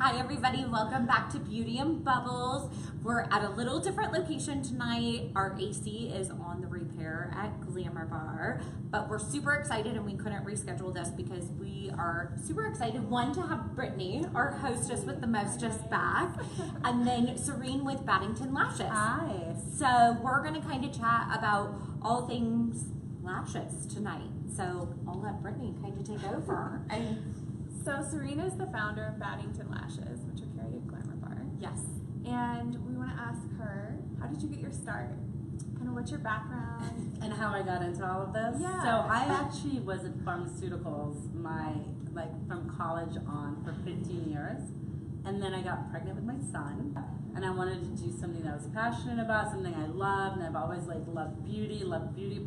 Hi everybody, welcome back to Beauty and Bubbles. We're at a little different location tonight. Our AC is on the repair at Glamour Bar, but we're super excited and we couldn't reschedule this because we are super excited. One, to have Brittany, our hostess with the mostest back, and then Sirine with Battington Lashes. Hi. So we're gonna kind of chat about all things lashes tonight. So I'll let Brittany kind of take over. So Sirine is the founder of Battington Lashes, which are carried at Glamour Bar. Yes. And we want to ask her, how did you get your start? Kind of what's your background? And how I got into all of this? Yeah. So I actually was in pharmaceuticals from college on for 15 years. And then I got pregnant with my son. And I wanted to do something that I was passionate about, something I loved. And I've always loved beauty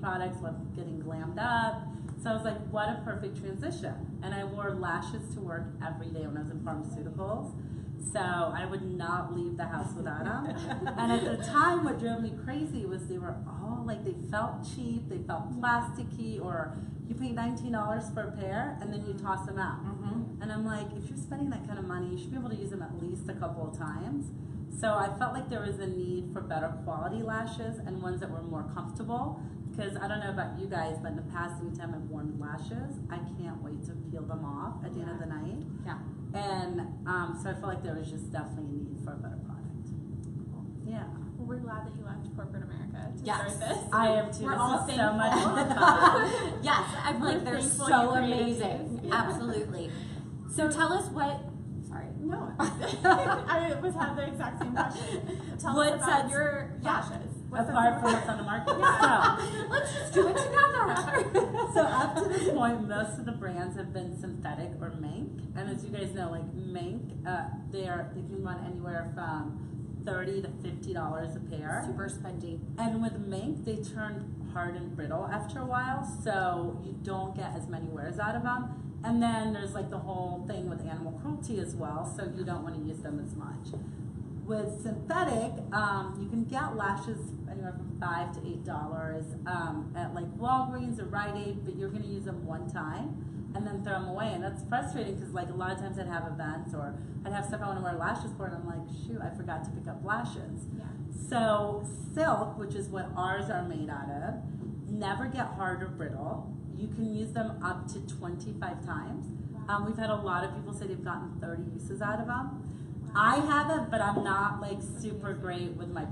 products, loved getting glammed up. So I was like, what a perfect transition. And I wore lashes to work every day when I was in pharmaceuticals. So I would not leave the house without them. And at the time, what drove me crazy was they were all they felt cheap, they felt plasticky, or you pay $19 for a pair and then you toss them out. Mm-hmm. And I'm like, if you're spending that kind of money, you should be able to use them at least a couple of times. So I felt like there was a need for better quality lashes and ones that were more comfortable. Because I don't know about you guys, but in the past, anytime I've worn lashes, I can't wait to peel them off at the end of the night. Yeah. And so I felt like there was just definitely a need for a better product. Yeah. Well, we're glad that you left corporate America to Yes. start this. I am too. We're This all is so much thankful. fun. Yes, I feel like We're they're thankful so you created amazing. these. Yeah. Absolutely. So tell us what. Sorry. No, I had the exact same question. Tell us about your lashes. Apart from what's on the market. Let's just do it together. So up to this point, most of the brands have been synthetic or mink. And as you guys know, mink, they can run anywhere from $30 to $50 a pair. Super spendy. And with mink, they turn hard and brittle after a while, so you don't get as many wears out of them. And then there's the whole thing with animal cruelty as well, so you don't want to use them as much. With synthetic, you can get lashes anywhere from $5 to $8 at Walgreens or Rite Aid, but you're going to use them one time and then throw them away. And that's frustrating because a lot of times I'd have events or I'd have stuff I want to wear lashes for, and I'm like, shoot, I forgot to pick up lashes. Yeah. So silk, which is what ours are made out of, never get hard or brittle. You can use them up to 25 times. We've had a lot of people say they've gotten 30 uses out of them. I haven't, but I'm not super great with my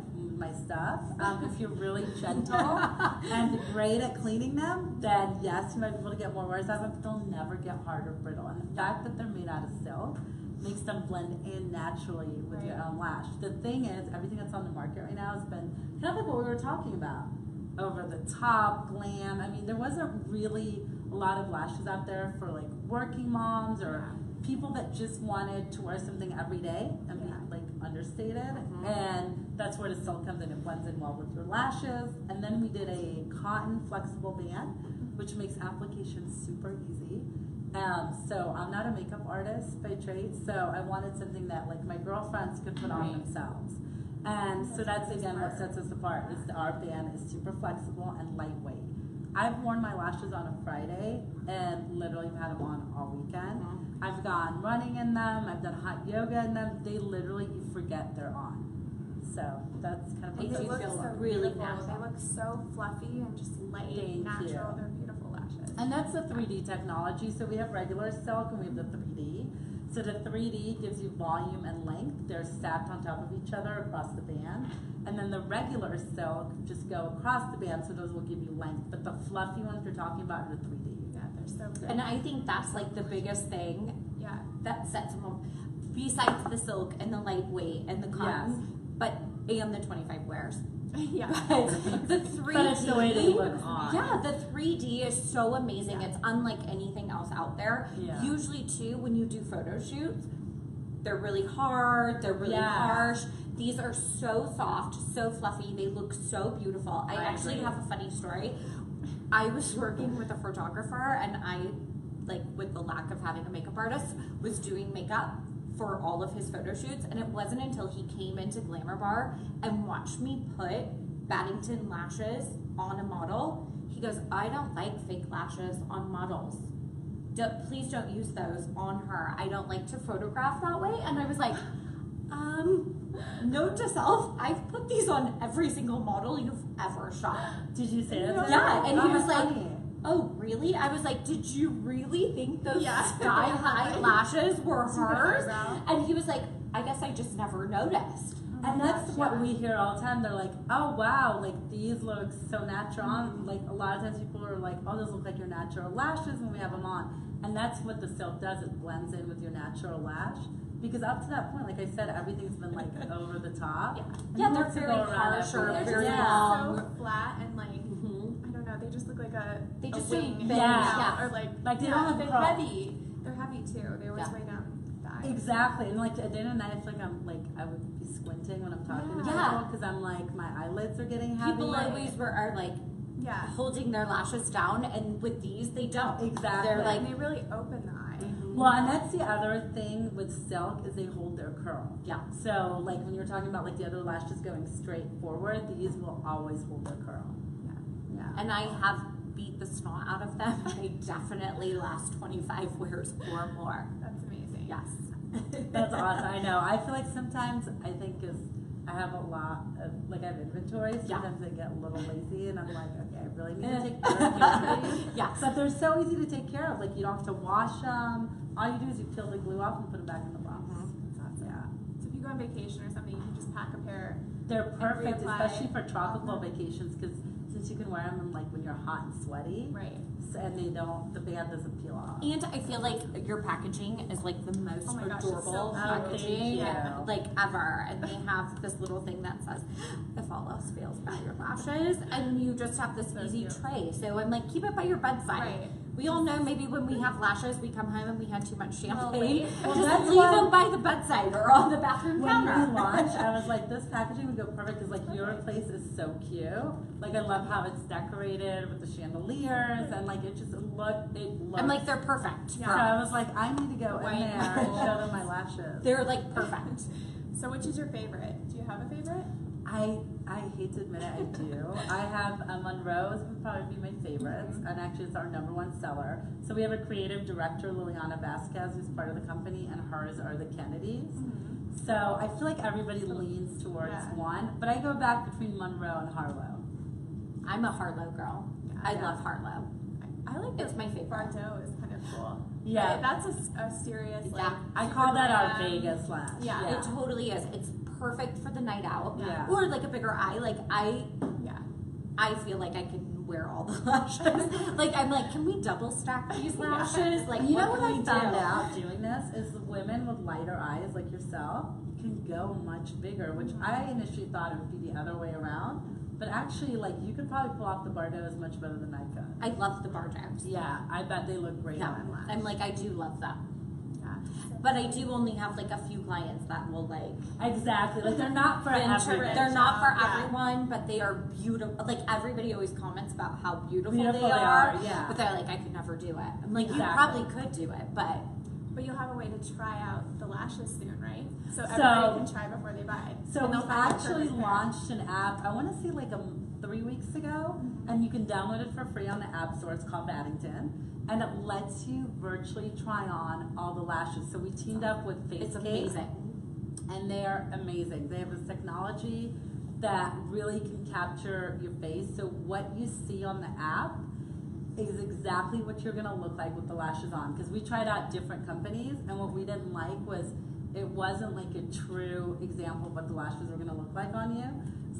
stuff. If you're really gentle and great at cleaning them, then yes, you might be able to get more wears out of them, but they'll never get hard or brittle. And the fact that they're made out of silk makes them blend in naturally with your own lash. The thing is, everything that's on the market right now has been kind of like what we were talking about. Over the top, glam. I mean, there wasn't really a lot of lashes out there for working moms or people that just wanted to wear something every day and be understated. Mm-hmm. And that's where the silk comes in. It blends in well with your lashes. And then we did a cotton flexible band, which makes application super easy. So I'm not a makeup artist by trade, so I wanted something that my girlfriends could put on themselves. And so that's again what sets us apart, is our band is super flexible and lightweight. I've worn my lashes on a Friday and literally had them on all weekend. Mm-hmm. I've gone running in them, I've done hot yoga in them. They literally, you forget they're on. So that's kind of They what do look feel so really beautiful. natural. They look so fluffy and just light, Thank natural. you. They're beautiful lashes. And that's the 3D technology. So we have regular silk and we have the 3D. So the 3D gives you volume and length. They're stacked on top of each other across the band. And then the regular silk just go across the band, so those will give you length. But the fluffy ones we're talking about are the 3D. Yeah, they're so good. And I think that's the biggest thing Yeah. that sets them up, besides the silk and the lightweight and the cotton, and the 25 wears. Yeah. The 3D, But it's the way they look on. Yeah, the 3D is so amazing. Yeah. It's unlike anything else out there. Yeah. Usually, too, when you do photo shoots, they're really hard, they're really harsh. These are so soft, so fluffy. They look so beautiful. I actually agree. have a funny story. I was working with a photographer, and I, with the lack of having a makeup artist, was doing makeup for all of his photo shoots, and it wasn't until he came into Glamour Bar and watched me put Battington lashes on a model, he goes, I don't like fake lashes on models. please don't use those on her. I don't like to photograph that way. And I was like, note to self, I've put these on every single model you've ever shot. Did you say that? Yeah, and he was like, funny. oh, really? I was like, did you really think those Yeah. sky-high lashes were Super hers? eyebrow. And he was like, I guess I just never noticed. And that's gosh, what yeah. we hear all the time. They're like, oh wow, like these look so natural. Like a lot of times people are like, oh, those look like your natural lashes when we have them on. And that's what the silk does. It blends in with your natural lash. Because up to that point, like I said, everything's been like over the top. Yeah, And yeah, you they're have to very go around harsh or everything. very Yeah. long. So flat and like, I don't know, they just look like They a just wing. don't hanging bend, out, yeah. Or like They don't have they're curl. heavy. They're heavy too. They always Yeah. weigh down the thigh. Exactly. And like at the end of the night, I feel like I would be squinting when I'm talking to Yeah. people because I'm like, my eyelids are getting heavy. People always are like Yeah. holding their lashes down, and with these, they don't. Exactly. They're like, And they really open the eye. Well, and that's the other thing with silk is they hold their curl. yeah. So, like when you're talking about like the other lashes going straight forward, these will always hold their curl. Yeah. And I have beat the snot out of them. They definitely last 25 wears or more. That's amazing. Yes. That's awesome. I know. I feel like sometimes I think because I have a lot of like I have inventory, sometimes I get a little lazy and I'm like, okay, I really need to take care of these. Yes. But they're so easy to take care of. Like you don't have to wash them. All you do is you peel the glue off and put it back in the box. That's awesome. Yeah. So if you go on vacation or something, you can just pack a pair. They're perfect, reapply. especially for tropical vacations, because since you can wear them when, like when you're hot and sweaty, Right. and the band doesn't peel off. And I feel like your packaging is like the most Oh my gosh, it's adorable so cute. packaging Yeah. like ever. And they have this little thing that says, if all else fails, buy your lashes. And you just have this So easy cute. tray. So I'm like, keep it by your bedside. Right. We all know maybe when we have lashes, we come home and we had too much champagne. late. Well, Just that's leave why- them by the bedside or on the bathroom When counter. we launched, I was like, this packaging would go perfect because like your place is so cute. Like I love how it's decorated with the chandeliers and like it looks. I'm like, they're perfect. So for I us. was like, I need to go in White there and cool. show them my lashes. They're like perfect. So which is your favorite? Do you have a favorite? I hate to admit it, I do. I have Monroe's would probably be my favorites, and actually it's our #1 seller. So we have a creative director, Liliana Vasquez, who's part of the company, and hers are the Kennedys. So I feel like everybody leans towards Yeah. one, but I go back between Monroe and Harlow. I'm a Harlow girl. I love Harlow. I like It's my favorite. Bordeaux is kind of cool. Yeah. Right, that's a serious like. Yeah. I super call that our glam. Vegas lash. Yeah. It totally is. It's perfect for the night out. Yeah. Or like a bigger eye. Like Yeah. I feel like I can wear all the lashes. Like I'm like, can we double stack these lashes? Like You know what can I we found do? out doing this is the women with lighter eyes like yourself can go much bigger, which I initially thought it would be the other way around. But actually, like you could probably pull off the Bordeaux much better than I could. I love the Bordeaux. Yeah, I bet they look great Yeah. on lash. I'm like, I do love them. Yeah. But I do only have like a few clients that will like Exactly, like they're not for everybody. they're not for Yeah. everyone, but they are beautiful. Like everybody always comments about how beautiful, Beautiful they are. yeah. But they're like, I could never do it. I'm like, you Exactly. probably could do it, but But you'll have a way to try out the lashes soon, right? So So- everybody can try before they buy. So And we they'll find the actually perfect pair. launched an app, I want to say like 3 weeks ago, and you can download it for free on the App Store. It's called Battington, and it lets you virtually try on all the lashes. So we teamed up with it's Facecake, amazing. and they are amazing. They have this technology that really can capture your face. So what you see on the app is exactly what you're gonna look like with the lashes on. Because we tried out different companies, and what we didn't like was it wasn't like a true example of what the lashes were gonna look like on you.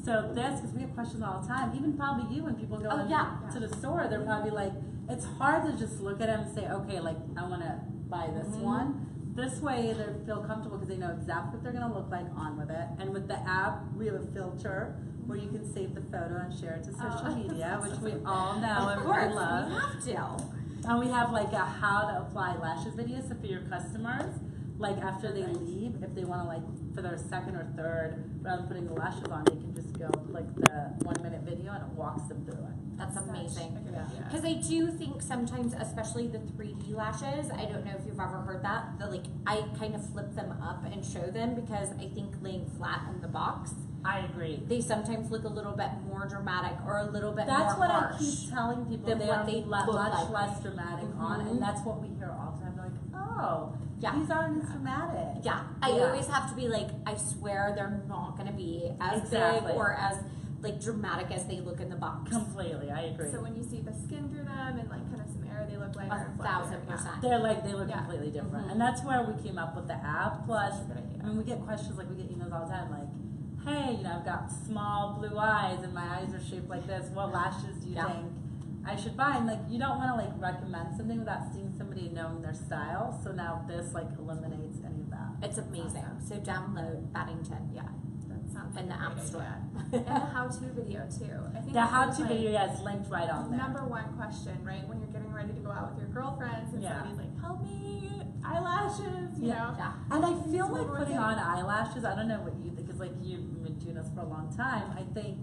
So this, because we have questions all the time, even probably you when people go Oh, yeah. to the store, they're probably like, it's hard to just look at them and say, okay, like I wanna buy this Mm-hmm. one. This way they feel comfortable because they know exactly what they're gonna look like on with it. And with the app, we have a filter where you can save the photo and share it to social Oh. media, which we all know Of and course, really love. we have to. And we have like a how to apply lashes video. So for your customers, like after they leave, if they want to like for their second or third, rather than putting the lashes on, they can just go like the 1 minute video and it walks them through it. That's amazing. Yeah. Because I do think sometimes, especially the 3D lashes, I don't know if you've ever heard that, like I kind of flip them up and show them because I think laying flat in the box, I agree. they sometimes look a little bit more dramatic or a little bit That's more what harsh. I keep telling people. than They what are they much look like. less dramatic on, and that's what we hear all the time. Like, oh, Yeah. these aren't as dramatic. Yeah, I Yeah. always have to be like, I swear they're not going to be as Exactly. big or as like dramatic as they look in the box. Completely, I agree. So when you see the skin through them and like kind of some air, they look lighter and fluffier. 1,000%. They look Yeah. completely different, Mhm. and that's where we came up with the app. Plus, That's a good idea. I mean, we get questions like we get emails all the time, like, "Hey, you know, I've got small blue eyes and my eyes are shaped like this. What lashes do you Yeah. think I should buy?" And like, you don't want to like recommend something without seeing somebody and knowing their style. So now this like eliminates any of that. It's amazing. So download Battington. Yeah. That sounds like In the a great App Store. idea. And the how-to video too. I think The that how was, to like, video is linked right on there. number one question, right? When you're getting ready to go out with your girlfriends and Yeah. somebody's like, "Help me, eyelashes," you Yeah. know. Yeah. And I feel It's like worth putting it. on eyelashes, I don't know what you think, because like you've been doing this for a long time. I think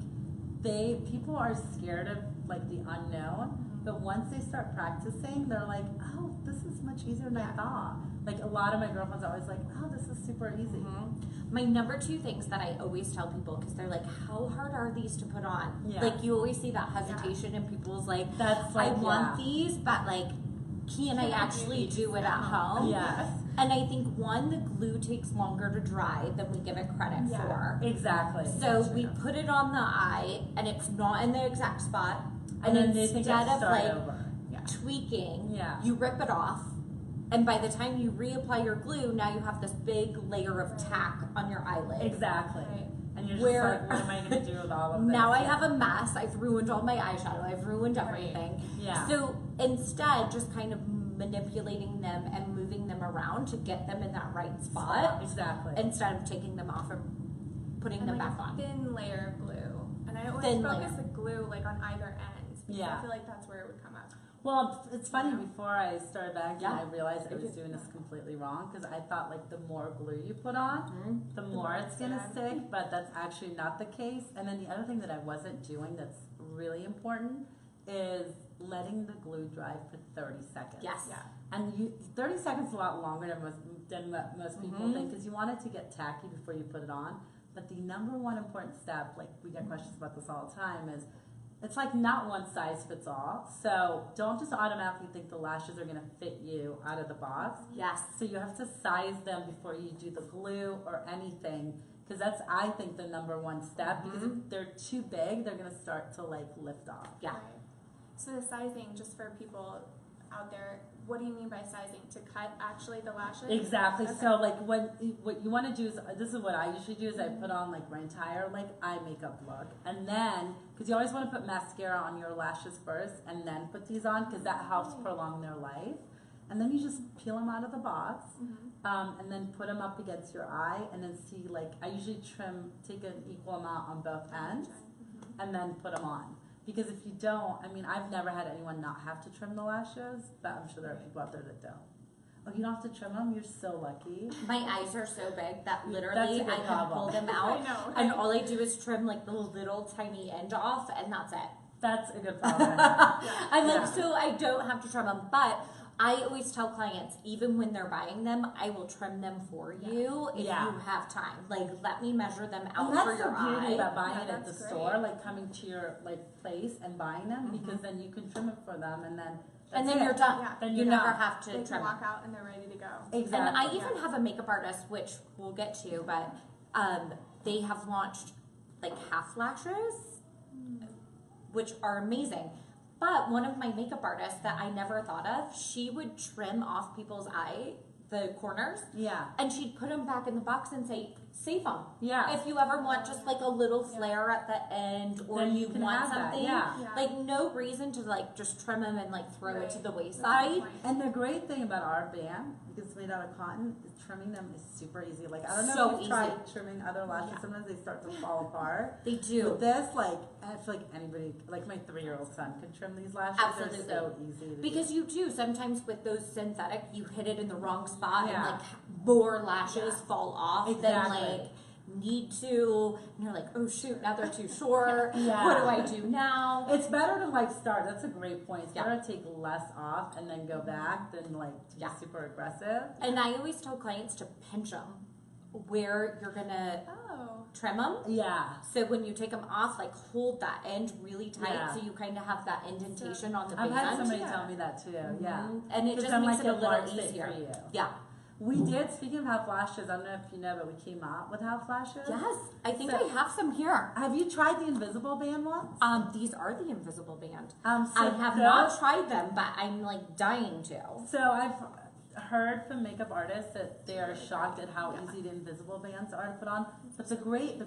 people are scared of like the unknown, but once they start practicing, they're like, oh, this is much easier than I thought. Like a lot of my girlfriends are always like, oh, this is super easy. My number two things that I always tell people, because they're like, how hard are these to put on? Yeah. Like you always see that hesitation in people's like, That's I like, want these, but like, can I actually do it at home? Yes. And I think one, the glue takes longer to dry than we give it credit Yeah. for. Exactly. So we put it on the eye, and it's not in the exact spot. and then they think instead I of start like over. tweaking, Yeah. you rip it off. And by the time you reapply your glue, now you have this big layer of tack on your eyelid. Exactly. Right. And you're just Where- like, what am I going to do with all of this? Now I have a mess. I've ruined all my eyeshadow. I've ruined everything. Yeah. So instead, just kind of manipulating them and moving them around to get them in that right spot Exactly. instead of taking them off and putting And them like back a on. thin layer of glue. And I always Thin focus layer. the glue like on either end. Because Yeah. I feel like that's where it would come up. Well, it's funny, Yeah. before I started Battington, Yeah. I realized I was doing this completely wrong, because I thought like the more glue you put on, the more it's going to stick, but that's actually not the case. And then the other thing that I wasn't doing that's really important is letting the glue dry for 30 seconds. Yes. Yeah. And 30 seconds is a lot longer than most people think, because you want it to get tacky before you put it on. But the number one important step, like we get questions about this all the time, is it's like not one size fits all. So don't just automatically think the lashes are going to fit you out of the box. Yes. So you have to size them before you do the glue or anything, because that's, I think, the number one step. Because if they're too big, they're going to start to like lift off. Yeah. Right. So the sizing, just for people out there, what do you mean by sizing? To cut actually the lashes? Exactly. Okay. So like what you want to do is, this is what I usually do, is I put on like my entire like eye makeup look, and then because you always want to put mascara on your lashes first and then put these on, because that helps prolong their life. And then you just peel them out of the box, and then put them up against your eye, and then see, like, I usually take an equal amount on both ends, and then put them on. Because if you don't, I mean, I've never had anyone not have to trim the lashes, but I'm sure there are people out there that don't. Oh, you don't have to trim them? You're so lucky. My eyes are so big that That's literally a good I can problem. pull them I out. know. And all I do is trim like the little tiny end off, and that's it. That's a good problem. I'm like, Yeah. so I don't have to trim them. But I always tell clients, even when they're buying them, I will trim them for you if Yeah. you have time. Like, let me measure them out And that's for the your beauty eye. about buying Yeah, it at the that's store, great. like coming to your like place and buying them, because then you can trim it for them, and then And that's then it. you're done. Yeah. Then You you're never done. have to They can trim walk them. out and they're ready to go. Exactly. And I even have a makeup artist, which we'll get to, but they have launched like half lashes, which are amazing. But one of my makeup artists that I never thought of, she would trim off people's the corners, Yeah. and she'd put them back in the box and say, save them. Yeah. If you ever want just like a little flare at the end, or Then you you can want have that, something, yeah. Yeah. like no reason to like just trim them and like throw it to Right. the That's wayside. the point. And the great thing about our band, because it's made out of cotton, is trimming them is super easy. Like, I don't know So if you've easy. tried trimming other lashes, Yeah. sometimes they start to fall apart. They do. But this, like, I feel like anybody, like my 3-year-old son can trim these lashes. Absolutely. They're so easy to Because do. you do sometimes with those synthetic, you hit it in the wrong spot Yeah. and like more lashes fall off than Exactly. like need to, and you're like, oh shoot, now they're too short. Yeah. What do I do now? It's better to like start. That's a great point. It's Yeah. better to take less off and then go back than like to be Yeah. super aggressive. And I always tell clients to pinch them where you're gonna Oh. trim them. Yeah. So when you take them off, like hold that end really tight, Yeah. so you kind of have that indentation on the I've band. had somebody Yeah. tell me that too. Yeah. Mhm. And it 'Cause just then, makes like, it a little marks it easier. for you. Yeah. We did, speaking of half lashes, I don't know if you know, but we came out with half lashes. Yes, I think So- I have some here. Have you tried the invisible band ones? These are the invisible band. So I have not tried them, but I'm like dying to. So I've heard from makeup artists that they are shocked at how easy the invisible bands are to put on. But the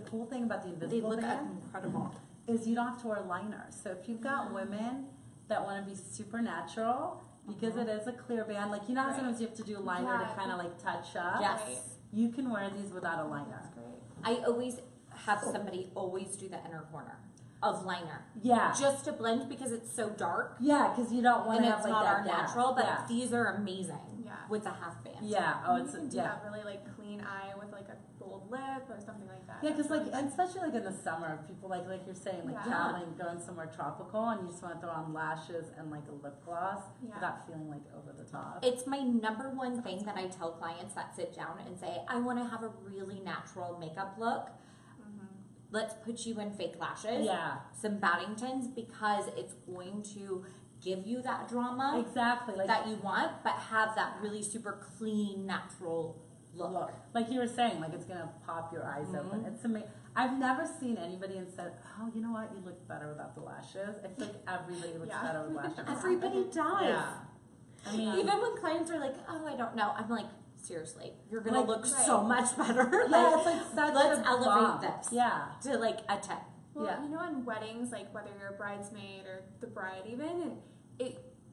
cool thing about the They invisible look band incredible. is you don't have to wear liner. So if you've got women that want to be super natural, because it is a clear band, like you know how Right. sometimes you have to do liner to Yeah. kind of like touch up? Yes. Right. You can wear these without a liner. That's great. I always have somebody always do the inner corner of liner. Yeah. Just to blend because it's so dark Yeah, because you don't want and to have it's like not that our gap. natural, but yeah. these are amazing Yeah. with the half band. Yeah. Oh, You it's can do yeah. that really like clean eye with like a bold lip or something like that. Yeah, because That's like, really and especially like in the summer, people like you're saying, like Yeah. traveling, going somewhere tropical, and you just want to throw on lashes and like a lip gloss Yeah. without feeling like over the top. It's my number one thing that I tell clients that sit down and say, I want to have a really natural makeup look. Mhm. Let's put you in fake lashes, Yeah, some Battingtons, because it's going to give you that drama exactly. Like that you want, but have that really super clean, natural look. like you were saying, like it's gonna pop your eyes open. Mhm. It's amazing. I've never seen anybody and said, "Oh, you know what? You look better without the lashes." I feel like everybody looks Yeah. better with lashes. Everybody does. Yeah. I mean, Even when clients are like, oh, I don't know, I'm like, seriously, you're gonna Like, look right. so much better. yeah, it's like such let's a elevate bomb. this. Yeah. To like a 10. Well, Yeah. you know, in weddings, like whether you're a bridesmaid or the bride, even, and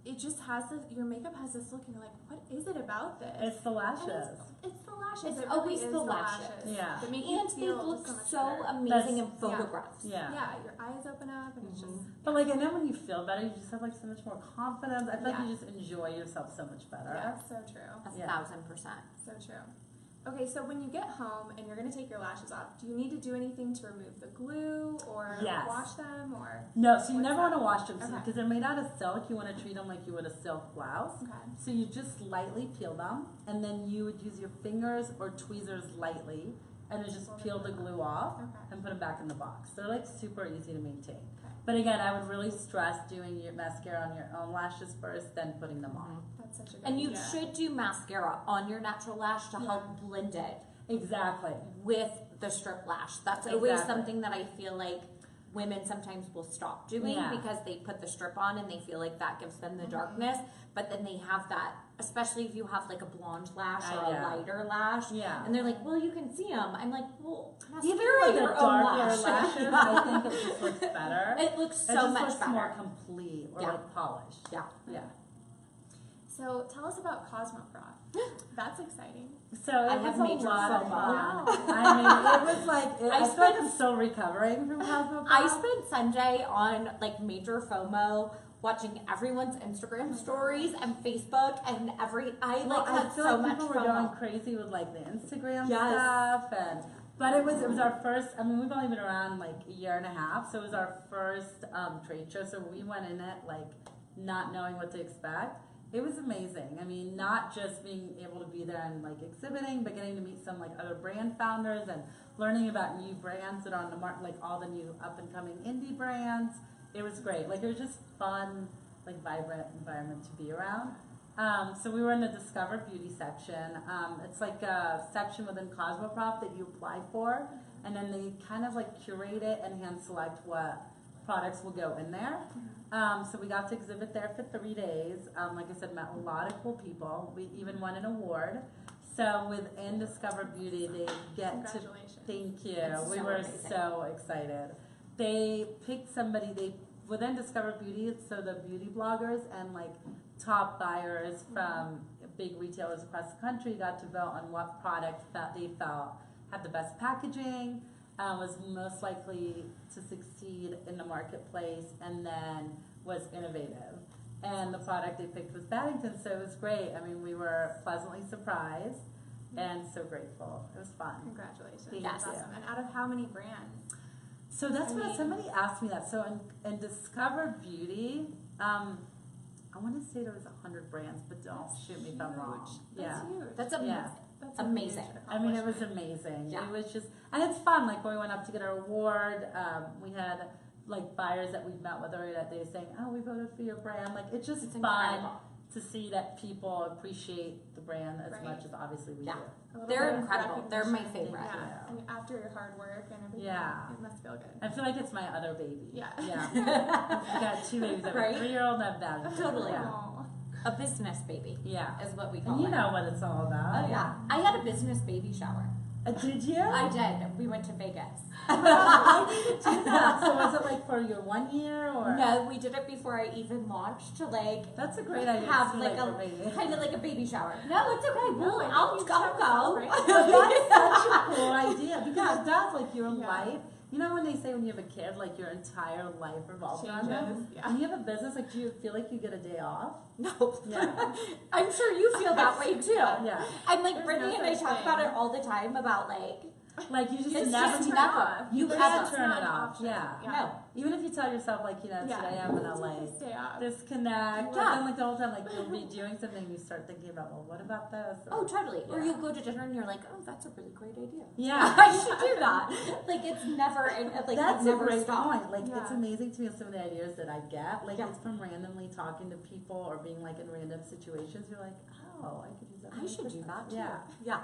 it just has this. Your makeup has this look, and you're like, what is it about this? It's the And lashes. it's the lashes. It's it always really is the lashes. Yeah. That make you And they feel look so much so better. amazing in That's- photographs. Yeah. Yeah, your eyes open up, and it's just. But like, and then when you feel better, you just have like so much more confidence. I feel like Yeah. you just enjoy yourself so much better. Yeah, so true. A Yeah. 1000%. So true. Okay, so when you get home and you're gonna take your lashes off, do you need to do anything to remove the glue or Yes. wash them or? No, so you What's never that? want to wash them Okay. because they're made out of silk. You want to treat them like you would a silk blouse. Okay. So you just lightly peel them, and then you would use your fingers or tweezers lightly, and then just peel the glue off Okay. and put them back in the box. They're like super easy to maintain. Okay. But again, I would really stress doing your mascara on your own lashes first, then putting them on. That's such a good And you idea. should do mascara on your natural lash to help blend it Exactly. with the strip lash. That's always Exactly. something that I feel like women sometimes will stop doing Yeah. because they put the strip on and they feel like that gives them the Mhm. darkness, but then they have that, especially if you have like a blonde lash or Yeah. a lighter lash, Yeah. and they're like, well, you can see them. I'm like, well, Even mascara like your a own darker lash. lashes, I think it just looks better. It looks It so just much looks better. more complete or Yeah. like polished. Yeah. Yeah. So tell us about Cosmoprof. That's exciting. So I it have was a major lot of FOMO. fun. Wow. I mean, it was like I I feel like I'm still recovering from Cosmo. I spent Sunday on like major FOMO watching everyone's Instagram stories and Facebook and I Well, like I had feel so like much people were going FOMO. crazy with like the Instagram Yes. stuff but it was our first. I mean, we've only been around like a year and a half, so it was our first trade show. So we went in it like not knowing what to expect. It was amazing. I mean, not just being able to be there and like exhibiting, but getting to meet some like other brand founders and learning about new brands that are on the market, like all the new up and coming indie brands. It was great. Like it was just fun, like vibrant environment to be around. So we were in the Discover Beauty section. It's like a section within Cosmoprof that you apply for, and then they kind of like curate it and hand select what products will go in there. So we got to exhibit there for 3 days. Like I said, met a lot of cool people. We even won an award. So within Discover Beauty, they get to Congratulations. thank you. That's We so were amazing. so excited. They picked somebody. Within Discover Beauty, it's so the beauty bloggers and like top buyers from big retailers across the country got to vote on what product that they felt had the best packaging, was most likely to succeed in the marketplace, and then was innovative. And the product they picked was Battington, so it was great. I mean, we were pleasantly surprised. and so grateful. It was fun. Congratulations. Thank That's you. awesome. And out of how many brands? So that's I what mean- somebody asked me that. So in Discover Beauty, I want to say there was 100 brands, but don't That's shoot me if I'm wrong. That's Yeah. huge. That's amazing. Yeah. That's a Amazing. huge I mean, it was accomplishment. amazing. Yeah. It was just, and it's fun. Like when we went up to get our award, we had like buyers that we met with already that day saying, "Oh, we voted for your brand." Like it's just It's fun incredible. to see that people appreciate the brand as Right. much as obviously we Yeah. do. A little They're bit of incredible. They're my recognition. favorite. Yeah. Yeah. And after your hard work and everything, Yeah. it must feel good. I feel like it's my other baby. Yeah. Yeah. I got 2 babies. I have Right? a 3-year-old and a Battington. Totally. Yeah. Aw. A business baby Yeah. is what we call And you it. know what it's all about. Oh yeah. I had a business baby shower. Did you? I did. We went to Vegas. I need to do that. So was it like for your 1 year or? No, we did it before I even launched to like That's a great idea. have to like for a baby. kind of like a baby shower. No, it's okay. No, Well, I think I'll you should go. celebrate. But that's such a cool idea because it does like your Yeah. life. You know when they say when you have a kid, like your entire life revolves around them. Changes. Yeah. When you have a business, like do you feel like you get a day off? No. Yeah. I'm sure you feel that way too. Yeah. And like There's Brittany no and I such talk thing. about it all the time about like Like you just It's never just turn never. off. You Never. can't It's turn not it an off. option. Yeah. Yeah. no. Even if you tell yourself like, you know, Yeah. today I'm gonna Take like this day off. disconnect. Yeah. But then like the whole time like you'll be doing something and you start thinking about, well, what about this? Oh, totally. Or Yeah. you'll go to dinner and you're like, oh, that's a really great idea. Yeah. I should do that. Like it's never, like That's you a never great stop. point. Like it's Yeah. amazing to me some of the ideas that I get. Like Yeah. it's from randomly talking to people or being like in random situations. You're like, oh, I could use that. I should do that too. Yeah. Yeah,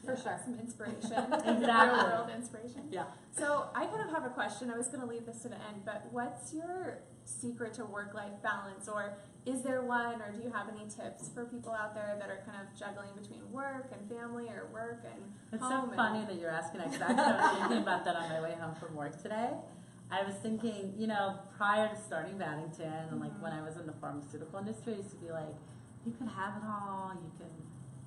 for sure. Some inspiration. Exactly. Real world inspiration. Yeah. So I kind of have a question. I was going to leave this to the end, but what's your secret to work-life balance, or is there one, or do you have any tips for people out there that are kind of juggling between work and family, or work and It's home? so funny that you're asking that, 'cause actually I was thinking about that on my way home from work today. I was thinking, you know, prior to starting Battington and like when I was in the pharmaceutical industry, I used to be like, you can have it all, you can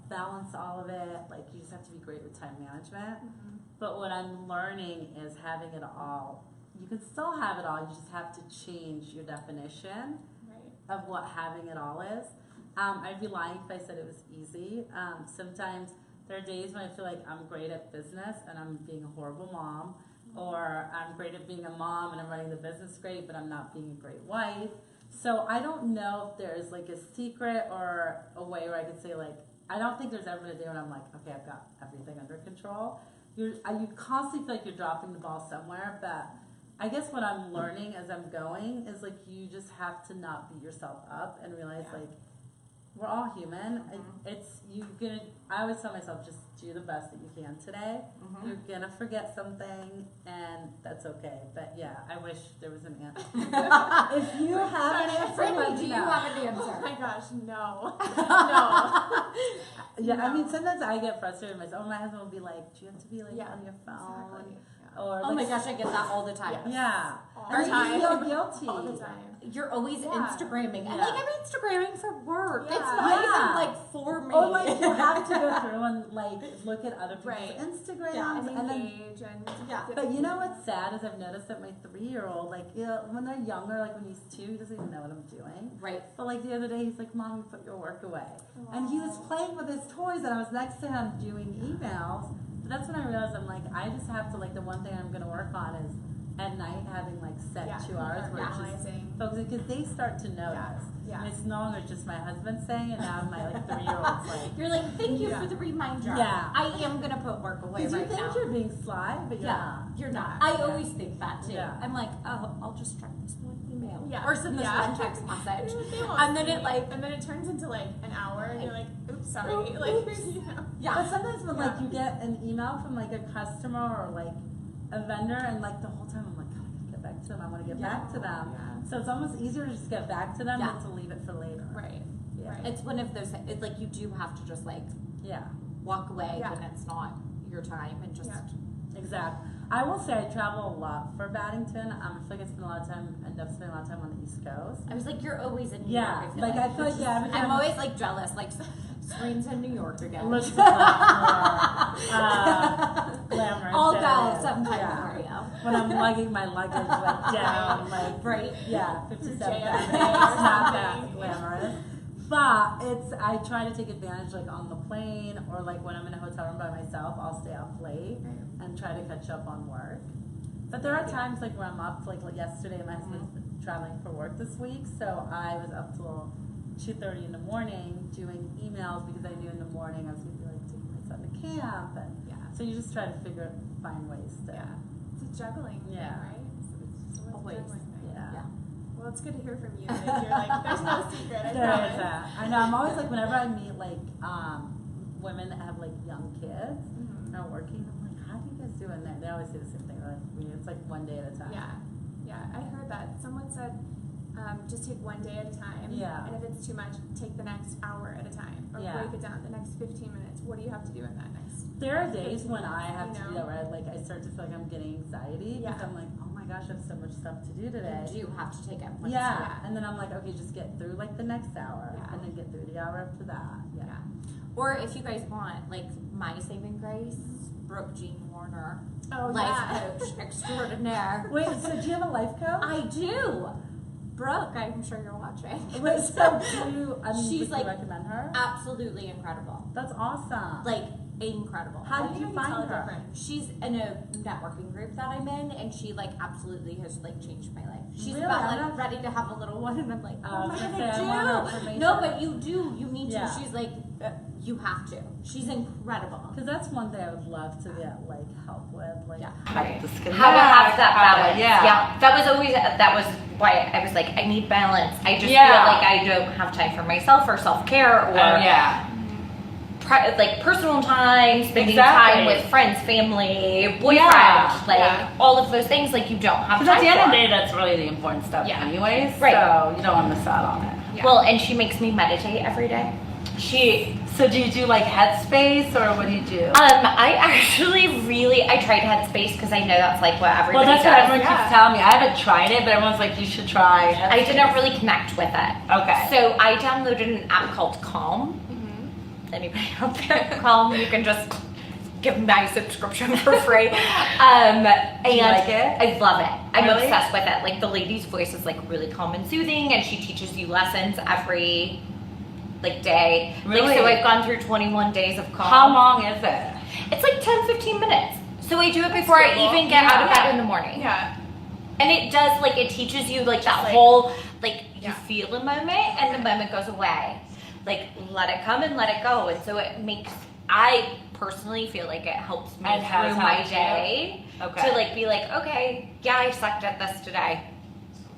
balance all of it, like you just have to be great with time management. Mhm. But what I'm learning is having it all, you can still have it all, you just have to change your definition Right. of what having it all is. I'd be lying if I said it was easy. Sometimes there are days when I feel like I'm great at business and I'm being a horrible mom, or I'm great at being a mom and I'm running the business great, but I'm not being a great wife. So I don't know if there's like a secret or a way where I could say like, I don't think there's ever a day when I'm like, okay, I've got everything under control. You constantly feel like you're dropping the ball somewhere, but I guess what I'm learning as I'm going is like you just have to not beat yourself up and realize Yeah. like we're all human. Mhm. It's you gonna. I always tell myself just do the best that you can today. Mhm. You're gonna forget something, and that's okay. But yeah, I wish there was an answer. If you have an answer, Brittany, let do me you know. have an Oh answer? my gosh, no. No. Yeah, I mean No. sometimes I get frustrated with myself. My husband will be like, "Do you have to be like Yeah, on your phone?" Exactly. Yeah. Or Oh like, my gosh, I get that all the time. Yeah. yeah. All Or the you time. feel guilty. All the time. You're always Yeah. Instagramming. And Yeah. like, I'm Instagramming for work. It's Yeah. not Yeah. even like for me. Or like you have to go through and like look at other people's Right. Instagrams Yeah, And and then. engage and Yeah. But you know what's sad is I've noticed that my 3-year-old, like when they're younger, like when he's 2, he doesn't even know what I'm doing. Right. But like the other day, he's like, "Mom, you put your work away," and he was playing with his toys, and I was next to him doing emails. But that's when I realized I'm like, I just have to like the one thing I'm gonna work on is at night having like set Yeah. 2 hours where it's just Compartmentalizing. focusing because they start to notice. Yeah. And it's no longer just my husband saying, and now my like 3-year-old's like. You're like, thank you Yeah. for the reminder. Yeah. I am gonna put work away Because you right think now. you're being sly, but you're Yeah, not. you're not. Yeah. I always think that too. Yeah. I'm like, oh, I'll just check this one email. Yeah. Or send this Yeah. one text message. They won't And then see. it like, and then it turns into like an hour, and you're like, oops, sorry. Oops. Like, you know. yeah. But sometimes when like Yeah. you get an email from like a customer or like a vendor, and like the whole time I'm like, God, I gotta get back to them. I want to get Yeah. back to them. Yeah. So it's almost easier to just get back to them Yeah. than to leave it for later. Right. Yeah. Right. It's one of those, it's like you do have to just like Yeah. walk away Yeah. when it's not your time and just, Yeah. Exactly. I will say I travel a lot for Battington. I feel like I spend a lot of time, end up spending a lot of time on the East Coast. I was like, you're always in New Yeah, York. like I feel like yeah. Every time I'm always like jealous, like Sirine's in New York again. look at Glamour. I'll so, go sometime yeah. for you. When I'm lugging my luggage like down, like Right? yeah, 57 JFK It's or not that something. glamorous. But I try to take advantage like on the plane or like when I'm in a hotel room by myself, I'll stay up late and try to catch up on work. But there are times like where I'm up, like yesterday my husband's traveling for work this week, so I was up till 2:30 in the morning doing emails because I knew in the morning I was going to be like taking my son to camp, and so you just try to find ways to. Yeah, it's a juggling thing, right? So it's just Always. juggling thing. Yeah. Well, it's good to hear from you. Like, you're like, there's no secret. I There promise. is that. I know. I'm always like whenever I meet like women that have like young kids and are working, I'm like, how do you guys do it? And they always say the same thing. They're like, it's like one day at a time. Yeah. I heard that. Someone said, just take one day at a time. Yeah. And if it's too much, take the next hour at a time, or break it down. The next 15 minutes. What do you have to do in that next? There are days when I have to do know? that where I start to feel like I'm getting anxiety because I'm like, oh my gosh, I have so much stuff to do today. You do have to take it. And then I'm like, okay, just get through like the next hour and then get through the hour after that. Yeah. Or if you guys want, like my saving grace, Brooke Jean Warner, Oh, life coach extraordinaire. Wait, so do you have a life coach? I do. Brooke, I'm sure you're watching. Wait, so She's would like you recommend her? absolutely incredible. That's awesome. Like incredible. How did you find her? She's in a networking group that I'm in, and she like absolutely has like changed my life. She's Really? about like ready to have a little one, and I'm like, I what was am gonna I say, I want her gonna do? information. No, but you do. You need Yeah. to. She's like, you have to. She's incredible. Because that's one thing I would love to get like help with. Like How to have that balance. Yeah. That was why I was like, I need balance. I just feel like I don't have time for myself or self-care or like personal time, spending time with friends, family, boyfriend, all of those things. Like you don't have time. Because at the end of the day, that's really the important stuff, anyways. Right. So you don't want to miss out on it. Yeah. Well, and she makes me meditate every day. So do you do like Headspace or what do you do? I tried Headspace because I know that's like what everybody Well, that's does. what everyone keeps telling me. I haven't tried it, but everyone's like, you should try Headspace. I didn't really connect with it. Okay. So I downloaded an app called Calm. Anybody out there? Calm, you can just give my subscription for free. And do you like it? I love it. I'm Really? obsessed with it. Like the lady's voice is like really calm and soothing, and she teaches you lessons every like day. Really? Like so I've gone through 21 days of Calm. How long is it? It's like 10-15 minutes. So I do it before I even get out of bed in the morning. Yeah. And it does, like, it teaches you, like, that like- whole, like, you feel a moment and the moment goes away. Like, let it come and let it go. And so it makes, I personally feel like it helps me It has through my helped you. day. Okay. To, like, be like, okay, yeah, I sucked at this today.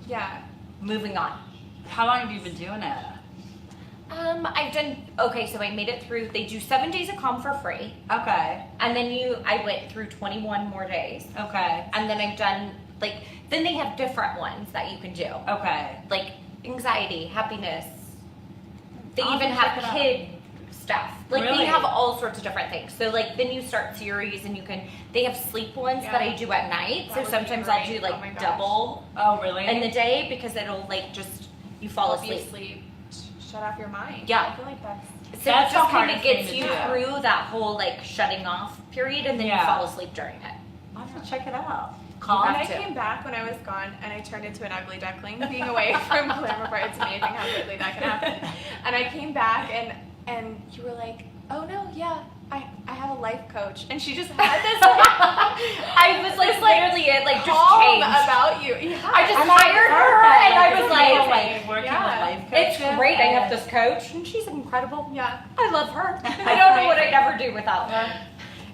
Yeah. Moving on. How long have you been doing it? So I made it through, they do 7 days of Calm for free. Okay. And then I went through 21 more days. Okay. And then I've done, like, then they have different ones that you can do. Okay. Like anxiety, happiness. They I'll even have to have check it kid stuff. Like Really? they have all sorts of different things. So like then you start series and they have sleep ones that I do at night. That So would be sometimes I'll great. do Oh like my gosh. double Oh, really? in the day because it'll like just, you fall Help you asleep. sleep. Shut off your mind. Yeah. I feel like that's. So That's it the just kind of hardest thing gets to you do. through that whole like shutting off period and then you Yeah. fall asleep during it. I'll have to check it out. When Calm. I to. came back when I was gone and I turned into an ugly duckling, being away from Glamour Bar, it's amazing how quickly that can happen. And I came back and you were like, oh no, yeah, I have a life coach. And she just had this I was like literally it like just calm changed. about you. Yeah. I just hired her and I was like, working Yeah. with life it's coaches great. I have and- this coach and she's incredible. Yeah. I love her. I don't know what I'd ever do without her.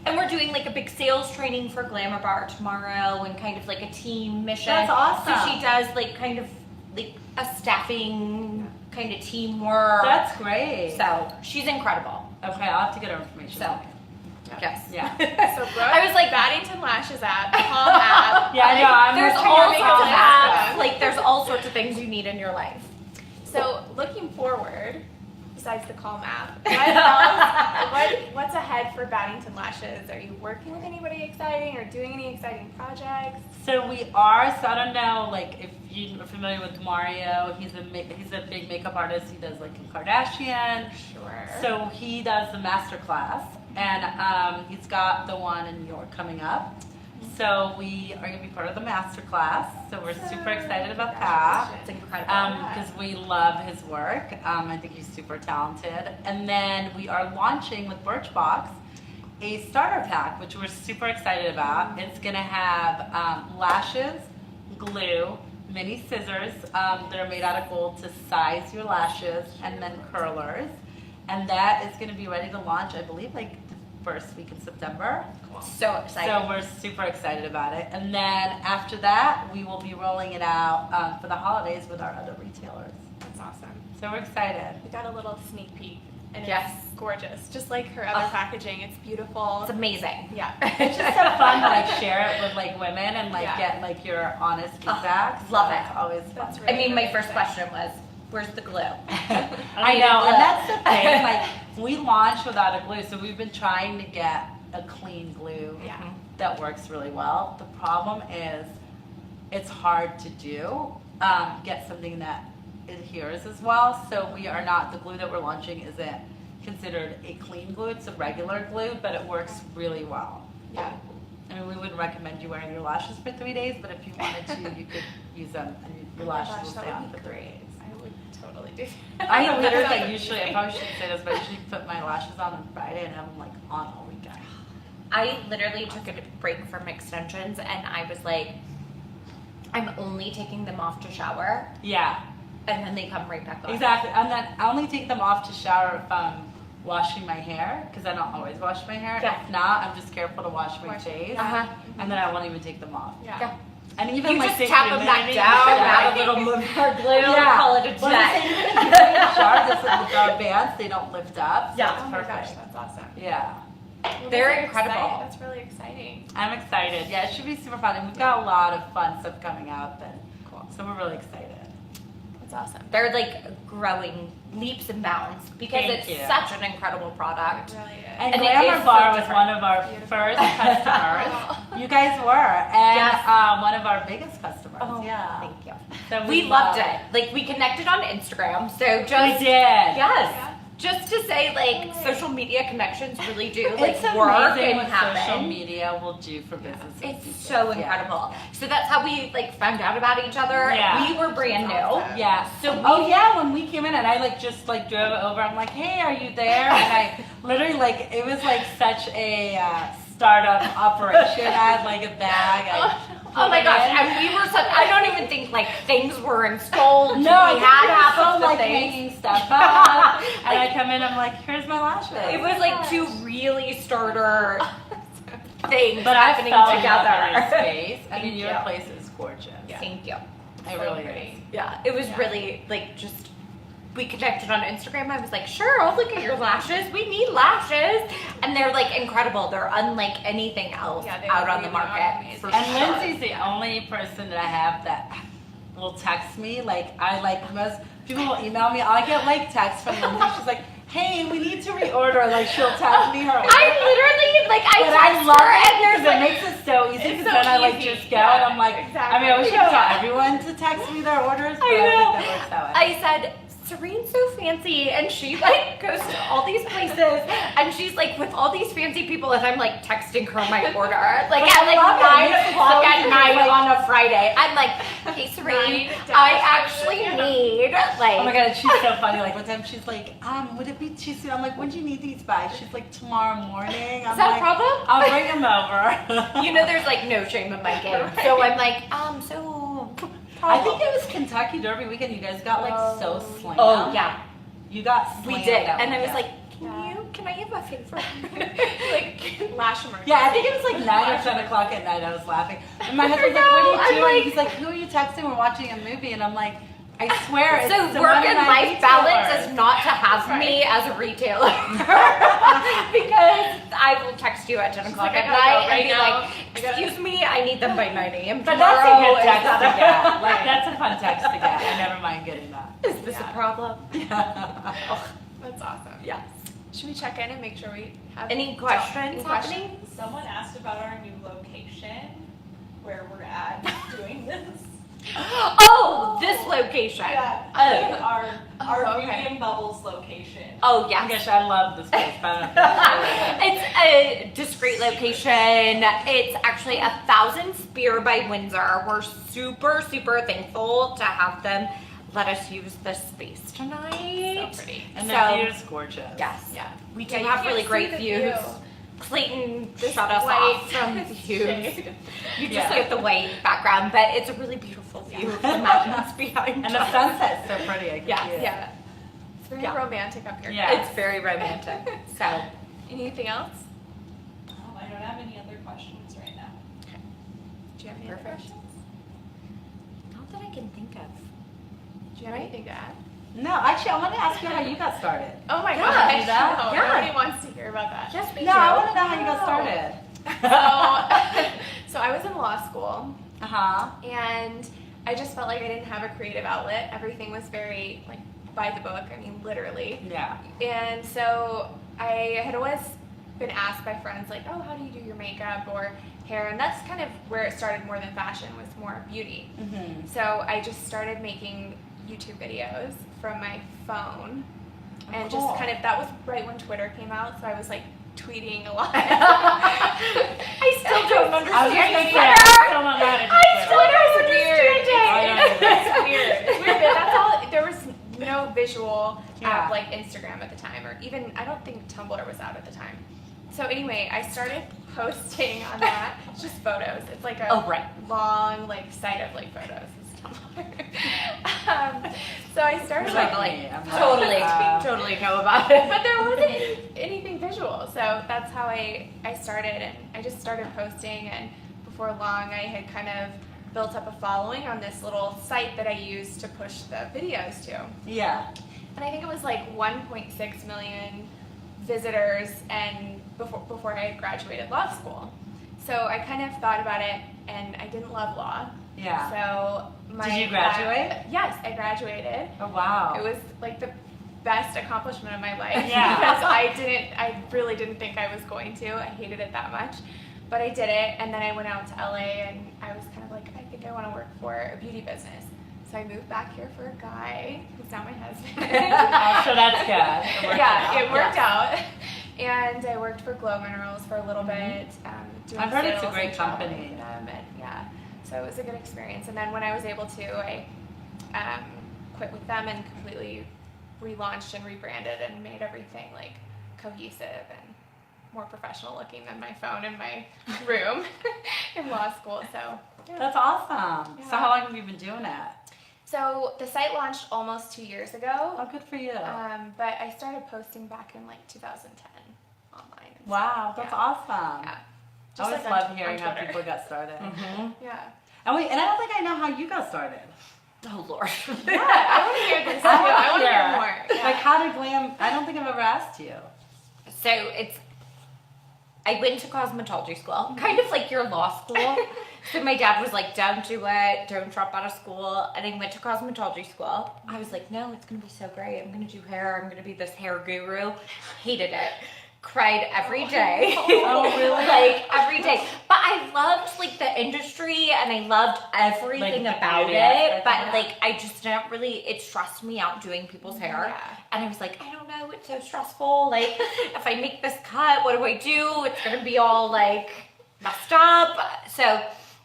And we're doing like a big sales training for Glamour Bar tomorrow and kind of like a team mission. That's awesome. So she does like kind of like a staffing kind of teamwork. That's great. So she's incredible. Okay, I'll have to get her information. So yes. Yeah. So Brooke, I was like Battington Lash's app, Calm app. Yeah, I know. I'm There's working all on sorts Calm of app. apps. Like there's all sorts of things you need in your life. So looking forward, besides the Calm app, what's ahead for Battington Lashes? Are you working with anybody exciting or doing any exciting projects? So we are. So I don't know, like if you're familiar with Mario, he's a big makeup artist. He does like Kim Kardashian. Sure. So he does the master class, and he's got the one in New York coming up. So we are going to be part of the master class. So we're super excited about that. It's incredible. Because we love his work. I think he's super talented. And then we are launching with Birchbox a starter pack, which we're super excited about. It's going to have lashes, glue, mini scissors that are made out of gold to size your lashes, and then curlers. And that is going to be ready to launch, I believe, like the first week in September. So excited. So we're super excited about it. And then after that, we will be rolling it out for the holidays with our other retailers. That's awesome. So we're excited. We got a little sneak peek, and Yes. it's gorgeous. Just like her other packaging, it's beautiful. It's amazing. Yeah. It's just so fun to like share it with like women and like Yeah. get like your honest feedback. love So it. It's always fun. That's I really mean, my really first exciting. question was, where's the glue? I know, and that's the thing. Like we launched without a glue, so we've been trying to get a clean glue Yeah. that works really well. The problem is it's hard to do. Get something that adheres as well. So we are not, the glue that we're launching isn't considered a clean glue. It's a regular glue, but it works really well. Yeah. I mean, we wouldn't recommend you wearing your lashes for 3 days, but if you wanted to, you could use them and your Oh my lashes gosh, will that stay would on be for 3 great. days. I would totally do that. I That's literally, amazing. usually, I probably shouldn't say this, but I usually put my lashes on Friday and have them like on all weekend. I literally took a break from extensions and I was like, I'm only taking them off to shower Yeah, and then they come right back on. exactly. And then I only take them off to shower if I'm washing my hair, because I don't always wash my hair. Yeah. If not, I'm just careful to wash my Wash- face, Uh-huh. and then I won't even take them off. Yeah. Yeah. And even You like just the tap them back humidity- down, Yeah. add a little more glue, Yeah. call it a Well, day. Regardless of the bands, they don't lift up. So Yeah. it's Oh my perfect. gosh, that's awesome. Yeah. Well, They're that's incredible. exciting. That's really exciting. I'm excited. Yeah, it should be super fun. And we've got a lot of fun stuff coming up, and so we're really excited. That's awesome. They're like growing leaps and bounds because Thank it's you. such an incredible product. It really is. And, And it Glamour is so Bar was different. one of our Beautiful. first customers. You guys were, and Yes. one of our biggest customers. Oh, yeah. thank you. So We loved it. Like we connected on Instagram, so We just did. yes, Yeah. just to say like social media connections really do like It's work amazing and what social happen. media will do for businesses. It's these so days. Yeah. incredible. So that's how we like found out about each other. Yeah. We were brand new. Yeah. So when we came in and I like just like drove over, I'm like, hey, are you there? And I literally like it was like such a startup operation. I had like a bag. Oh my gosh, and we were such, I don't even think like things were installed. No, we had half so of the like things. making stuff up, and I come in, I'm like, here's my lashes. It was like two really starter things But I happening fell in together. love with your space. I mean, Thank your you. place is gorgeous. Thank you. It really is. Yeah, it was really like just we connected on Instagram. I was like, sure, I'll look at your lashes. We need lashes, and they're like incredible. They're unlike anything else Yeah, they out on really the are market. amazing. For And sure. Lindsay's the only person that I have that will text me. Like I like most people will email me. I get like texts from Lindsay. She's like, "Hey, we need to reorder." Like she'll text me her order. I literally like I But I text love her it and there's because it like makes it so easy. It's Because so then I like easy. just go Yeah, and I'm like, exactly. I mean, I wish I could tell Yeah. everyone to text me their orders, but I I don't know. think that works that way. I said, Sirine's so fancy, and she like goes to all these places, and she's like with all these fancy people, and I'm like texting her my order, like But at I like love it. 9 It's o'clock so at easy, night like- on a Friday. I'm like, hey Sirine, I actually need like. Oh my god, she's so funny. Like one time she's like, would it be too soon? I'm like, when do you need these by? She's like, tomorrow morning. I'm Is that a like, problem? I'll bring them over. You know, there's like no shame in my game, so I'm like, so. I think it was Kentucky Derby weekend. You guys got like so slammed. Oh yeah, You got slammed. we did, that and I was weekend. like, can I have a favor? Like lash emergency. Yeah, I think it was like 9 or 10 o'clock at night. I was laughing. And my husband's like, know, what are you I'm doing? like- He's like, who are you texting? We're watching a movie. And I'm like, I swear it's So one work of and my life balance retailers. is not to have me as a retailer because I will text you at 10 o'clock like, at I gotta night go right and be now. like, I gotta- excuse me, I need them by 9 a.m. But that's a tomorrow. good text to Is get. Like, that's a fun text to get. I never mind getting that. this a problem? That's awesome. Yes. Should we check in and make sure we have Any questions Any happening? Someone asked about our new location, where we're at doing this. Oh, this location. Yeah, Oh. our Our Oh, Beauty okay. and Bubbles location. Oh I yes. guess I love this place, but I don't know. It's a discreet location. It's actually 1,000 Spear by Windsor. We're super, super thankful to have them let us use this space tonight. So pretty. And So- the view is gorgeous. Yes. Yeah. We do Yeah, you have can't really see great the views. view. Clayton This shut us white off from the views. shade. You just Yeah. get the white background, but it's a really beautiful view of the mountains behind And the us. sunset's so pretty. I can Yeah, see it. Yeah. It's very Yeah. romantic up here. Yeah. It's very romantic. So, Anything else? I don't have any other questions right now. Do you have any other Perfect. questions? not that I can think of. Do you have anything to add? No, actually, I want to ask you how you got started. Oh my Yeah, gosh. do that? No, Yeah. nobody wants to hear about that. Yes, we No, do. I want to know how you got started. So I was in law school Uh-huh. and I just felt like I didn't have a creative outlet. Everything was very like by the book, I mean literally. Yeah. And so I had always been asked by friends like, oh, how do you do your makeup or hair? And that's kind of where it started more than fashion, was more beauty. Mm-hmm. So I just started making YouTube videos from my phone. And cool. just kind of, that was right when Twitter came out, so I was like tweeting a lot. I still don't I was understand just gonna say, Twitter. I still don't know how to do Twitter. Twitter's weird. I don't know. It's weird. It's weird, but that's all. There was no visual Yeah. app like Instagram at the time, or even I don't think Tumblr was out at the time. So anyway, I started posting on that. It's just photos. It's like a Oh, right. long like site of like photos. It's Tumblr. So I started like, Totally. I'm like, Totally know about it. but there wasn't anything visual, so that's how I started, and I just started posting, and before long I had kind of built up a following on this little site that I used to push the videos to. Yeah. And I think it was like 1.6 million visitors, and before I had graduated law school. So I kind of thought about it, and I didn't love law. Yeah. So Did you graduate? Yes, I graduated. Oh, wow. It was like the best accomplishment of my life Yeah. because I really didn't think I was going to. I hated it that much, but I did it. And then I went out to LA, and I was kind of like, I think I want to work for a beauty business. So I moved back here for a guy who's now my husband. Oh, so that's good. It worked Yeah, out. it worked out. And I worked for Glow Minerals for a little Mhm. bit. Doing I've heard it's a sales great and traveling company. for them, and yeah, so it was a good experience. And then when I was able to, I quit with them and completely relaunched and rebranded and made everything like cohesive and more professional looking than my phone in my room in law school. So yeah. That's awesome. So Yeah. how long have you been doing it? So the site launched almost 2 years ago, Oh, good for you. but I started posting back in like 2010 online. and Wow, stuff. that's Yeah. awesome. Yeah. I always like on- love on hearing how Twitter. people got started. Mm-hmm. Yeah. And wait, and I don't think I know how you got started. Oh, Lord. Yeah, I want to hear this too. wanna I want to hear hear. more. Yeah. Like, how did glam? I don't think I've ever asked you. So I went to cosmetology school, kind of like your law school. So my dad was like, don't do it, don't drop out of school. And I went to cosmetology school. I was like, no, it's going to be so great. I'm going to do hair. I'm going to be this hair guru. Hated it. Cried every day. Oh, really? Like every day. But I loved like the industry and I loved everything Like, the about beauty it. aspect, But yeah. like I just didn't really, it stressed me out doing people's hair. Yeah. And I was like, I don't know, it's so stressful. Like, if I make this cut, what do I do? It's gonna be all like messed up. So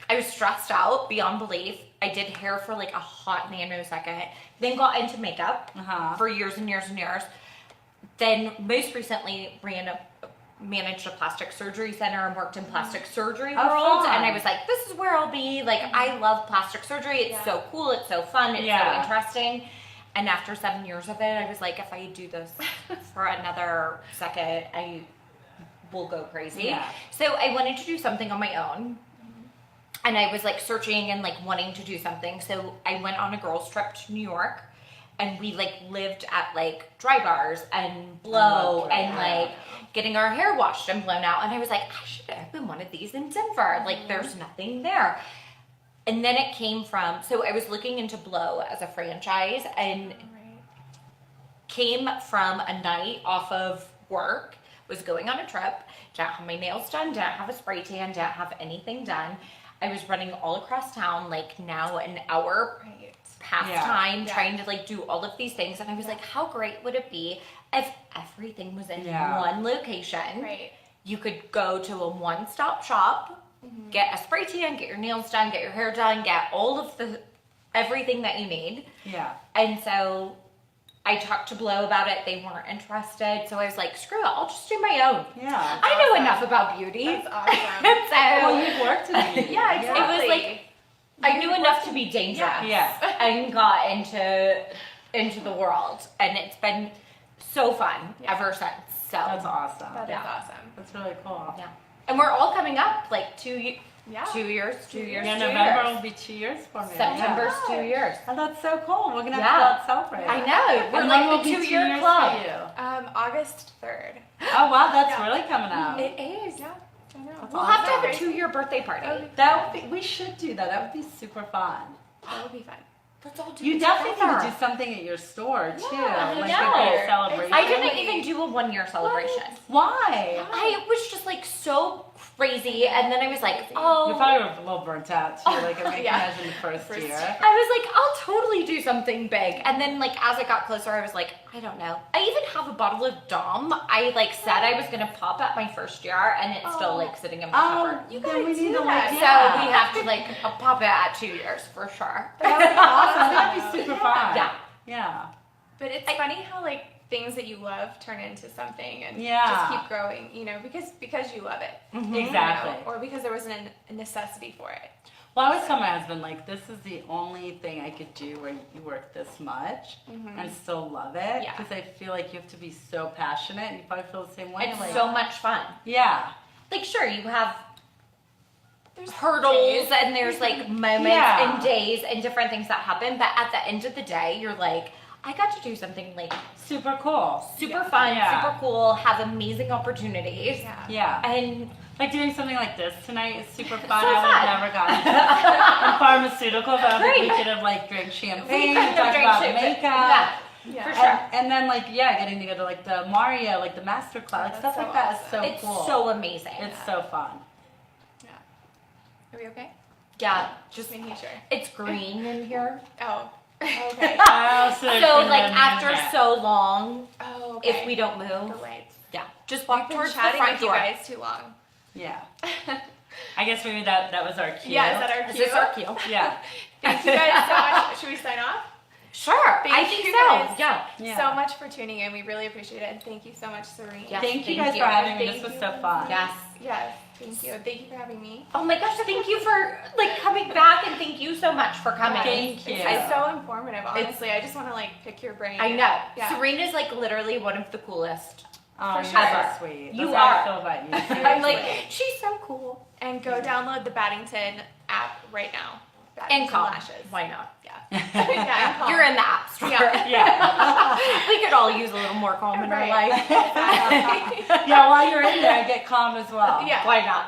I was stressed out beyond belief. I did hair for like a hot nanosecond, then got into makeup Uh-huh. for years and years and years. Then most recently managed a plastic surgery center and worked in plastic surgery Oh, world. fun. And I was like, this is where I'll be. Like, I love plastic surgery. It's Yeah. so cool. It's so fun. It's Yeah. so interesting. And after 7 years of it, I was like, if I do this for another second, I will go crazy. Yeah. So I wanted to do something on my own. And I was like searching and like wanting to do something. So I went on a girls' trip to New York. And we like lived at like dry bars and blow and like getting our hair washed and blown out. And I was like, I should open one of these in Denver. Like there's nothing there. And then it came from, so I was looking into Blow as a franchise and Right. came from a night off of work, was going on a trip, didn't have my nails done, didn't have a spray tan, didn't have anything done. I was running all across town, like now an hour Right. pastime, Yeah. trying to like do all of these things. And I was like, how great would it be if everything was in Yeah. one location? Right. You could go to a one-stop shop, get a spray tan, get your nails done, get your hair done, get all of everything that you need. Yeah. And so I talked to Blow about it. They weren't interested. So I was like, screw it, I'll just do my own. Yeah. I know enough about beauty. That's awesome. Well, So you've worked in beauty. Yeah, it was like, I knew enough to be dangerous. Yeah. And got into the world. And it's been so fun ever since. So That's awesome. That is Yeah. awesome. That's really cool. yeah. And we're all coming up like 2 years. Yeah. 2 years, 2 years, Yeah, 2 November years. will be 2 years for me. September's Yeah. 2 years. Oh, that's so cool. We're gonna Yeah. have to go out and celebrate. I know. We're And like when will the be 2 2 year years club. for you? August 3rd. Oh wow, that's Yeah. really coming up. It is. Yeah. I know. We'll have to have a Crazy. 2-year birthday party. That would be That would be. We should do that. That would be super fun. fun. Let's all do You it definitely together. need to do something at your store too, Yeah, I like know. a big celebration. I didn't even do a 1-year celebration. Why? I was just like so crazy, and then I was like, You oh. probably were a little burnt out too. Like I can Yeah. imagine the first year. I was like, I'll totally do something big. And then like as it got closer, I was like, I don't know. I even have a bottle of Dom. I like said I was gonna pop at my first year, and it's still like sitting in my cupboard. Oh, then we need do to that. like. So we have to like pop it at 2 years for sure. That would be awesome. That'd be super fun. Yeah. Yeah. But it's funny how like things that you love turn into something and Yeah. just keep growing, you know, because you love it. Mm-hmm. you Exactly. know, or because there was a necessity for it. Well, I always tell my husband, like, this is the only thing I could do where you work this much and still love it. Yeah. Because I feel like you have to be so passionate, and you probably feel the same way. It's like, so much fun. yeah. Like sure, you have There's hurdles days. and there's like moments Yeah. and days and different things that happen, but at the end of the day, you're like, I got to do something like Super cool. super fun, Yeah. super cool, have amazing opportunities. Yeah. Yeah. And Like doing something like this tonight is super fun. So I would fun. have never gotten in pharmaceuticals. I don't think we Right. could have like drank champagne, We couldn't have talked drank about champagne. makeup. Yeah. Yeah. For sure. And then like getting to go to like the Mario, like the master class, like That's stuff so like that is awesome. so it's cool. so amazing. It's so fun. Are we okay? yeah, Just making sure. it's green in here. Oh. Okay. Oh, so So like after so long, Oh. Okay. if we don't the move, lights. yeah, just We've walk been towards the chatting front with you door. guys too long. Yeah. I guess maybe that was our cue. Yeah, is that our Is cue? this our cue? Yeah. Thank you guys so much. Should we sign off? Sure, Thank I think you so. guys. Yeah. Yeah. So much for tuning in. We really appreciate it. And thank you so much, Sirine. Yeah. Thank you Thank guys you. for having me. Thank This was you. so fun. Yes. Yes. Thank you. Thank you for having me. Oh my gosh, thank you for like coming back, and thank you so much for coming. Thank you. It's so informative, honestly. I just want to like pick your brain. I know. Yeah. Serena is like literally one of the coolest. Oh, For you're sure. so sweet. You That's how are. I feel about you. I'm like, Seriously. she's so cool. And go download the Battington app right now. And Battington calm. Lashes. Why not? Yeah. Yeah, and calm. You're in the app store. Yeah. Yeah. We could all use a little more calm in our Right. life. Yeah, while you're in there, get calm as well. Yeah. Why not?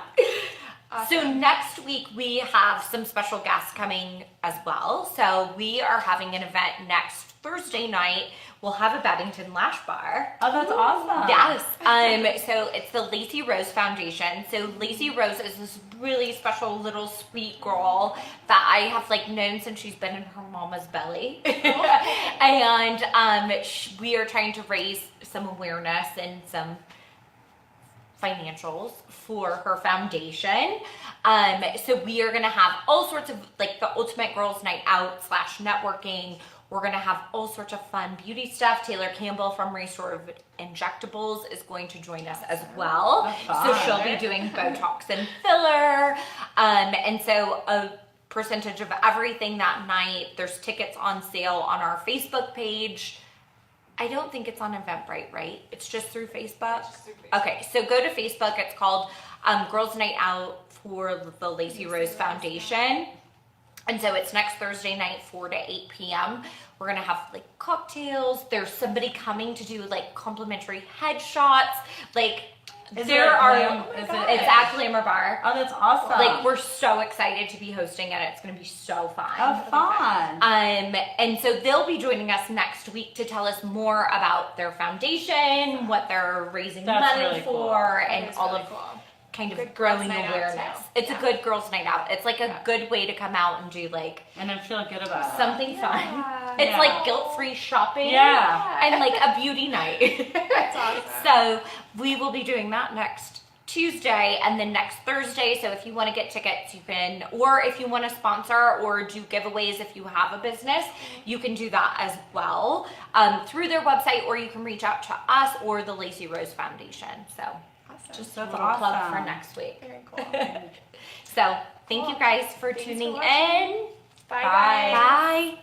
Awesome. So next week we have some special guests coming as well. So we are having an event next Thursday night. We'll have a Battington Lash Bar. Oh, that's awesome. Yes. So it's the Lacey Rose Foundation. So Lacey Rose is this really special little sweet girl that I have like known since she's been in her mama's belly. And we are trying to raise some awareness and some financials for her foundation. So we are gonna have all sorts of like the ultimate girls night out / networking. We're gonna have all sorts of fun beauty stuff. Taylor Campbell from Restorative Injectables is going to join us as well. That's So fun. she'll be doing Botox and filler. And so a percentage of everything that night. There's tickets on sale on our Facebook page. I don't think it's on Eventbrite, right? It's just through Facebook? Okay, so go to Facebook. It's called Girls Night Out for the Lacey Rose Foundation. And so it's next Thursday night, 4 to 8 p.m. We're gonna have like cocktails. There's somebody coming to do like complimentary headshots. Like Is there it a are, glam- is it- it's at Glamour Bar. Oh, that's awesome. Like we're so excited to be hosting it. It's gonna be so fun. Oh, fun. And so they'll be joining us next week to tell us more about their foundation, what they're raising That's money really cool. for, That and is all really of cool. kind of Good girls' growing night out, awareness. too. It's Yeah. a good girls' night out. It's like a Yeah. good way to come out and do like And I'm feeling good about it. something fun. Yeah. It's Yeah. like guilt-free shopping. Yeah. And like a beauty night. That's awesome. So we will be doing that next Tuesday and then next Thursday. So if you want to get tickets, you can, or if you want to sponsor or do giveaways if you have a business, you can do that as well through their website, or you can reach out to us or the Lacey Rose Foundation. So Awesome. just a That's little plug awesome. for next week. Very cool. So thank you guys for Thanks for tuning watching. in. Bye, Bye. guys. Bye.